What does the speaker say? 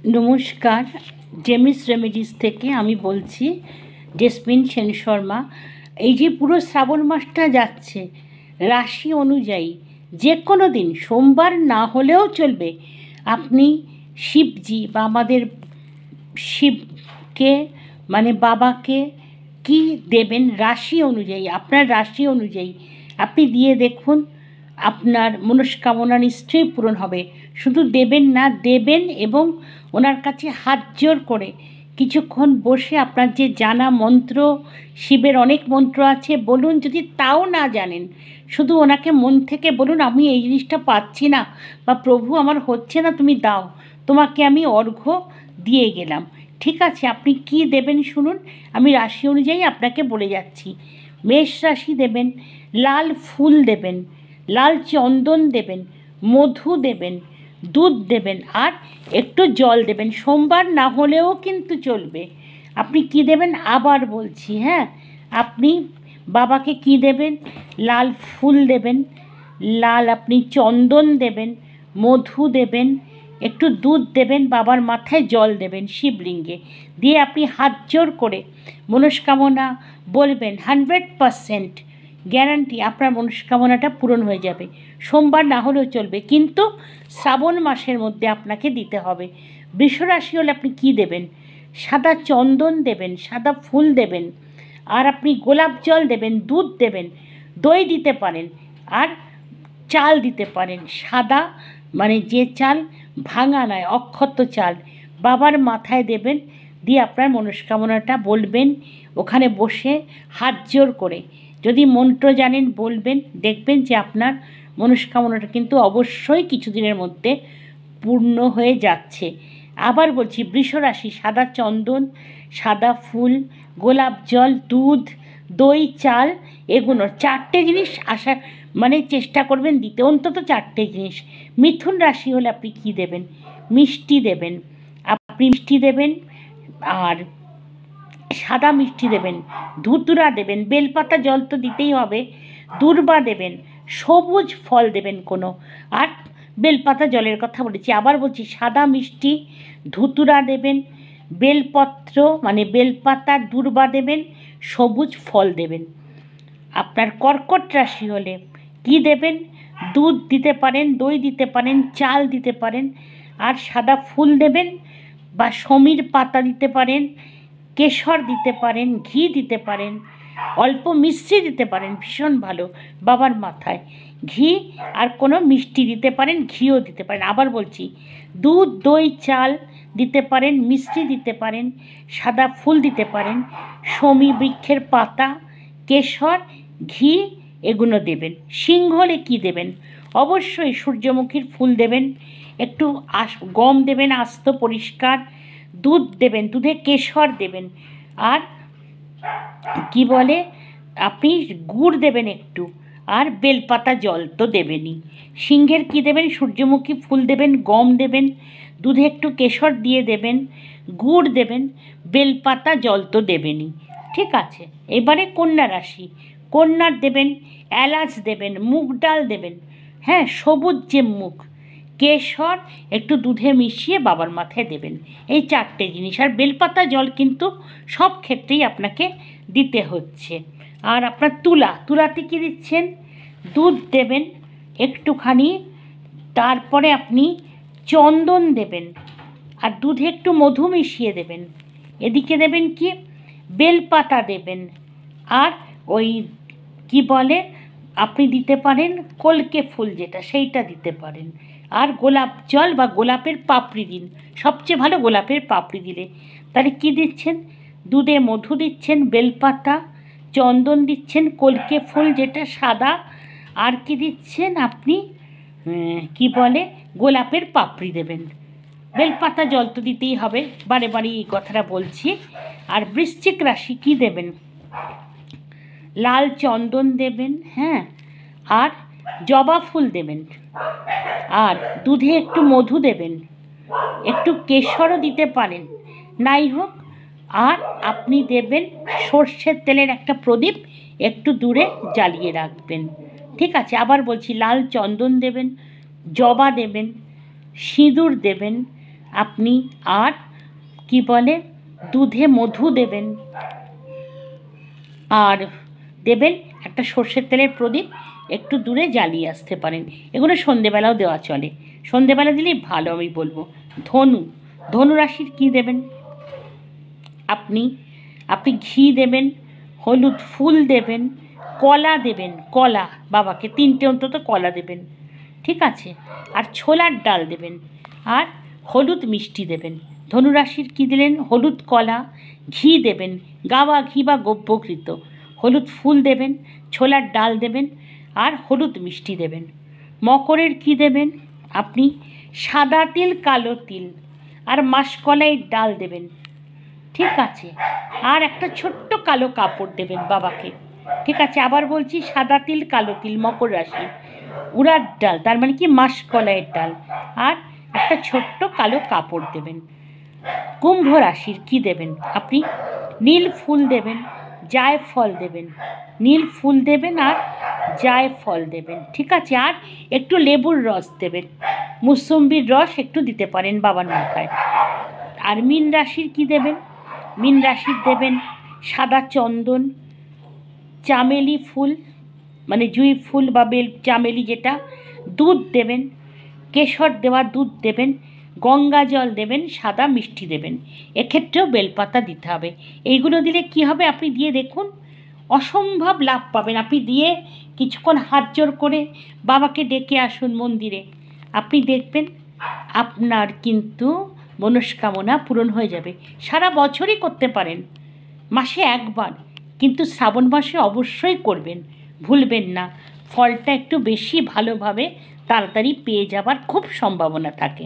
নমস্কার, জেমিস রেমেডিস থেকে আমি বলছি, জেসমিন সেন শর্মা। এই যে পুরো শ্রাবণ মাসটা যাচ্ছে, রাশি অনুযায়ী যে কোনো দিন, সোমবার না হলেও চলবে, আপনি শিবজি বা আমাদের শিবকে মানে বাবাকে কি দেবেন রাশি অনুযায়ী, আপনার রাশি অনুযায়ী আপনি দিয়ে দেখুন, আপনার মনস্কামনা নিশ্চয়ই পূরণ হবে। শুধু দেবেন না, দেবেন এবং ওনার কাছে হাত জোর করে কিছুক্ষণ বসে আপনার যে জানা মন্ত্র, শিবের অনেক মন্ত্র আছে, বলুন। যদি তাও না জানেন, শুধু ওনাকে মন থেকে বলুন, আমি এই জিনিসটা পাচ্ছি না বা প্রভু আমার হচ্ছে না, তুমি দাও, তোমাকে আমি অর্ঘ্য দিয়ে গেলাম। ঠিক আছে, আপনি কি দেবেন শুনুন, আমি রাশি অনুযায়ী আপনাকে বলে যাচ্ছি। মেষ রাশি দেবেন লাল ফুল দেবেন, লাল চন্দন দেবেন, মধু দেবেন, দুধ দেবেন আর একটু জল দেবেন। সোমবার না হলেও কিন্তু চলবে। আপনি কি দেবেন আবার বলছি, হ্যাঁ, আপনি বাবাকে কি দেবেন, লাল ফুল দেবেন, লাল আপনি চন্দন দেবেন, মধু দেবেন, একটু দুধ দেবেন, বাবার মাথায় জল দেবেন শিবলিঙ্গে, দিয়ে আপনি হাত জোর করে মনস্কামনা বলবেন। 100% গ্যারান্টি আপনার মনস্কামনাটা পূরণ হয়ে যাবে। সোমবার না হলেও চলবে, কিন্তু শ্রাবণ মাসের মধ্যে আপনাকে দিতে হবে। বৃষরাশি হলে আপনি কি দেবেন, সাদা চন্দন দেবেন, সাদা ফুল দেবেন, আর আপনি গোলাপ জল দেবেন, দুধ দেবেন, দই দিতে পারেন, আর চাল দিতে পারেন, সাদা মানে যে চাল ভাঙা নয়, অক্ষত চাল, বাবার মাথায় দেবেন, দিয়ে আপনার মনস্কামনাটা বলবেন ওখানে বসে হাত জোর করে। যদি মন্ত্র জানেন বলবেন, দেখবেন যে আপনার মনস্কামনাটা কিন্তু অবশ্যই কিছুদিনের মধ্যে পূর্ণ হয়ে যাচ্ছে। আবার বলছি, বৃষরাশি সাদা চন্দন, সাদা ফুল, গোলাপ জল, দুধ, দই, চাল, এগুলো 4টে জিনিস আসা মানে চেষ্টা করবেন দিতে, অন্তত 4টে জিনিস। মিথুন রাশি হলে আপনি কি দেবেন, মিষ্টি দেবেন, আপনি মিষ্টি দেবেন, আর সাদা মিষ্টি দেবেন, ধুতুরা দেবেন, বেলপাতা জল তো দিতেই হবে, দূর্বা দেবেন, সবুজ ফল দেবেন কোনো, আর বেলপাতা জলের কথা বলেছি। আবার বলছি, সাদা মিষ্টি, ধুতুরা দেবেন, বেলপত্র মানে বেলপাতা, দূর্বা দেবেন, সবুজ ফল দেবেন। আপনার কর্কট রাশি হলে কি দেবেন, দুধ দিতে পারেন, দই দিতে পারেন, চাল দিতে পারেন, আর সাদা ফুল দেবেন বা সমীর পাতা দিতে পারেন, কেশর দিতে পারেন, ঘি দিতে পারেন, অল্প মিষ্টি দিতে পারেন, ভীষণ ভালো, বাবার মাথায় ঘি আর কোনো মিষ্টি দিতে পারেন, ঘিও দিতে পারেন। আবার বলছি, দুধ, দই, চাল দিতে পারেন, মিষ্টি দিতে পারেন, সাদা ফুল দিতে পারেন, সমী বৃক্ষের পাতা, কেশর, ঘি, এগুলো দেবেন। সিংহ হলে কী দেবেন, অবশ্যই সূর্যমুখীর ফুল দেবেন, একটু গম দেবেন আস্ত পরিষ্কার, দুধ দেবেন, দুধে কেশর দেবেন, আর কি বলে আপনি গুড় দেবেন একটু, আর বেলপাতা জল তো দেবেনই। সিংহের কি দেবেন, সূর্যমুখী ফুল দেবেন, গম দেবেন, দুধে একটু কেশর দিয়ে দেবেন, গুড় দেবেন, বেলপাতা জল তো দেবেনই। ঠিক আছে, এবারে কন্যা রাশি, কন্যার দেবেন এলাচ দেবেন, মুগ ডাল দেবেন, হ্যাঁ, সবুজ যে মুগ, কেশর একটু দুধে মিশিয়ে বাবার মাথায় দেবেন। এই 4টে জিনিস, আর বেলপাতা জল কিন্তু সব ক্ষেত্রেই আপনাকে দিতে হচ্ছে। আর আপনার তুলাতে কী দিচ্ছেন, দুধ দেবেন একটুখানি, তারপরে আপনি চন্দন দেবেন, আর দুধে একটু মধু মিশিয়ে দেবেন। এদিকে দেবেন কি, বেলপাতা দেবেন, আর ওই কি বলে আপনি দিতে পারেন কলকে ফুল, যেটা সেইটা দিতে পারেন, আর গোলাপ জল বা গোলাপের পাপড়ি দিন, সবচেয়ে ভালো গোলাপের পাপড়ি দিলে। তাহলে কি দিচ্ছেন, দুধে মধু দিচ্ছেন, বেলপাতা, চন্দন দিচ্ছেন, কলকে ফুল যেটা সাদা, আর কি দিচ্ছেন আপনি কি বলে গোলাপের পাপড়ি দেবেন। বেলপাতা জল তো দিতেই হবে, বারে বারে এই কথাটা বলছি। আর বৃশ্চিক রাশি কি দেবেন, লাল চন্দন দেবেন, হ্যাঁ, আর জবা ফুল দেবেন, আর দুধে একটু মধু দেবেন, একটু কেশরও দিতে পারেন, নাই হোক, আর আপনি দেবেন সর্ষের তেলের একটা প্রদীপ, একটু দূরে জ্বালিয়ে রাখবেন। ঠিক আছে, আবার বলছি, লাল চন্দন দেবেন, জবা দেবেন, সিঁদুর দেবেন, আপনি আর কি বলে দুধে মধু দেবেন, আর দেবেন একটা সর্ষের তেলের প্রদীপ, একটু দূরে জ্বালিয়ে আসতে পারেন। এগুলো সন্ধেবেলাও দেওয়া চলে, সন্ধেবেলা দিলেই ভালো আমি বলবো। ধনু রাশির কী দেবেন? আপনি ঘি দেবেন, হলুদ ফুল দেবেন, কলা দেবেন, কলা বাবাকে 3টে অন্তত কলা দেবেন, ঠিক আছে? আর ছোলার ডাল দেবেন, আর হলুদ মিষ্টি দেবেন। ধনুরাশির কী দিলেন? হলুদ কলা, ঘি দেবেন, গাওয়া ঘি বা গব্যঘৃত, হলুদ ফুল দেবেন, ছোলার ডাল দেবেন, আর হলুদ মিষ্টি দেবেন। মকরের কী দেবেন? আপনি সাদা তিল, কালো তিল আর মাসকলাইয়ের ডাল দেবেন, ঠিক আছে? আর একটা ছোট্ট কালো কাপড় দেবেন বাবাকে, ঠিক আছে? আবার বলছি, সাদা তিল, কালো তিল, মকর রাশি, উড়ার ডাল তার মানে কি মাসকলাইয়ের ডাল, আর একটা ছোট্ট কালো কাপড় দেবেন। কুম্ভ রাশির কী দেবেন? আপনি নীল ফুল দেবেন, জায়ফল দেবেন, নীল ফুল দেবেন আর জায়ফল দেবেন, ঠিক আছে? আর একটু লেবুর রস দেবেন, মুসম্বির রস একটু দিতে পারেন বাবার মাথায়। আর মীন রাশির কী দেবেন? মীন রাশির দেবেন সাদা চন্দন, চামেলি ফুল মানে জুঁই ফুল বা বেল চামেলি যেটা, দুধ দেবেন, কেশর দেওয়া দুধ দেবেন, গঙ্গা জল দেবেন, সাদা মিষ্টি দেবেন। এক্ষেত্রেও বেলপাতা দিতে হবে। এইগুলো দিলে কি হবে আপনি দিয়ে দেখুন, অসম্ভব লাভ পাবেন। আপনি দিয়ে কিছুক্ষণ হাত জোর করে বাবাকে ডেকে আসুন মন্দিরে, আপনি দেখবেন আপনার কিন্তু মনস্কামনা পূরণ হয়ে যাবে। সারা বছরই করতে পারেন, মাসে একবার, কিন্তু শ্রাবণ মাসে অবশ্যই করবেন, ভুলবেন না। ফলটা একটু বেশি ভালোভাবে তাড়াতাড়ি পেয়ে যাবার খুব সম্ভাবনা থাকে।